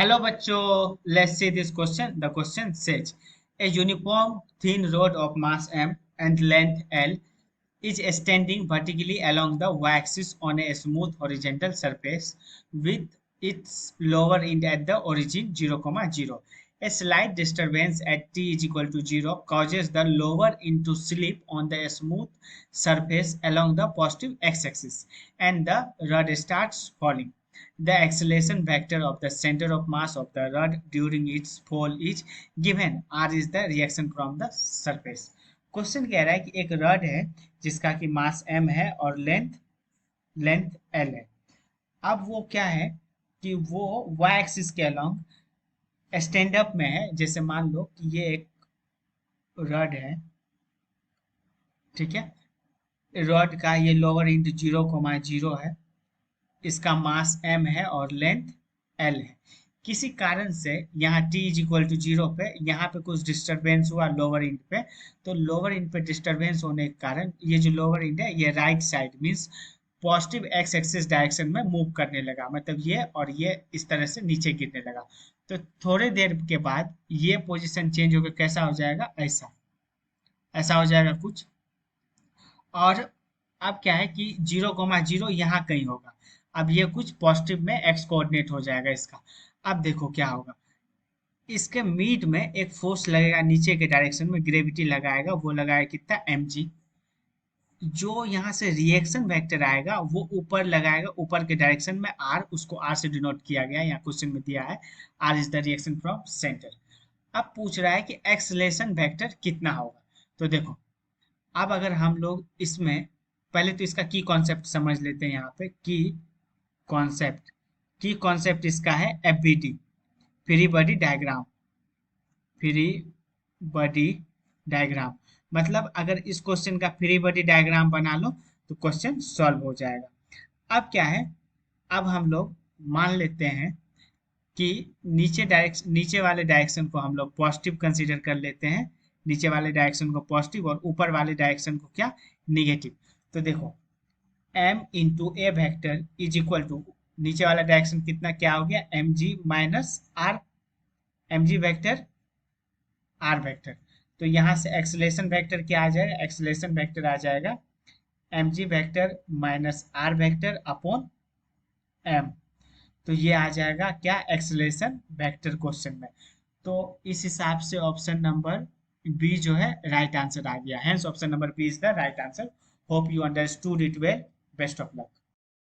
Hello bachcho, let's see this question. The question says, a uniform thin rod of mass m and length l is extending vertically along the y-axis on a smooth horizontal surface with its lower end at the origin 0, 0. A slight disturbance at t is equal to 0 causes the lower end to slip on the smooth surface along the positive x-axis and the rod starts falling. The acceleration vector of the center of mass of the rod during its fall is given. R is the reaction from the surface. Question कह रहा है कि एक rod है जिसका कि मास m है और लेंथ लेंथ l है। अब वो क्या है कि वो y एक्सिस के अलोंग स्टैंड अप में है। जैसे मान लो कि ये एक रड है, ठीक है। रड का ये लोअर इंड 0, 0 है, इसका मास m है और लेंथ l है। किसी कारण से यहाँ t इज इक्वल टू 0 पे यहाँ पे कुछ डिस्टरबेंस हुआ लोअर इंड पे, तो लोअर इंड पे डिस्टरबेंस होने के कारण ये जो लोअर इंड है ये right side means positive x axis direction में मूव करने लगा, मतलब ये और ये इस तरह से नीचे गिरने लगा। तो थोड़ी देर के बाद ये पोजीशन चेंज होकर कैसा हो जाएगा, ऐसा ऐसा हो जाएगा कुछ। और अब क्या है कि 0, 0 यहाँ कहीं होगा। अब ये कुछ पॉजिटिव में एक्स कोऑर्डिनेट हो जाएगा इसका। अब देखो क्या होगा, इसके मिड में एक फोर्स लगेगा नीचे के डायरेक्शन में, ग्रेविटी लगाएगा, वो लगाएगा कितना mg। जो यहाँ से रिएक्शन वेक्टर आएगा वो ऊपर लगाएगा, ऊपर के डायरेक्शन में r, उसको r से डिनोट किया गया है, यहाँ क्वेश्चन में दिया है r is the reaction from centre. अब पूछ रहा है कि एक्सलेशन वेक्टर कितना होगा। तो देखो अब अगर हम लोग इसमें पहले तो इसका की कॉन्सेप्ट समझ लेते हैं। यहाँ पे की कॉन्सेप्ट इसका है FBD, free body diagram. Free body diagram मतलब अगर इस क्वेश्चन का फ्री बॉडी डायग्राम बना लो तो क्वेश्चन सॉल्व हो जाएगा। अब क्या है, अब हम लोग मान लेते हैं कि नीचे वाले डायरेक्शन को हम लोग पॉजिटिव कंसीडर कर लेते हैं, नीचे वाले डायरेक्शन को पॉजिटिव और ऊपर वाले डायरेक्शन को क्या, निगेटिव। तो देखो m into a vector is equal to नीचे वाला डायरेक्शन कितना क्या हो गया, mg minus R, mg vector R vector. तो यहाँ से एक्सलेशन वेक्टर क्या आ जाएगा, एक्सलेशन वेक्टर आ जाएगा mg vector minus R vector upon m। तो ये आ जाएगा क्या, एक्सलेशन वेक्टर क्वेश्चन में। तो इस हिसाब से ऑप्शन नंबर बी जो है राइट आंसर आ गया। Hence option number B is the right answer. Hope you understood it well. Best of luck.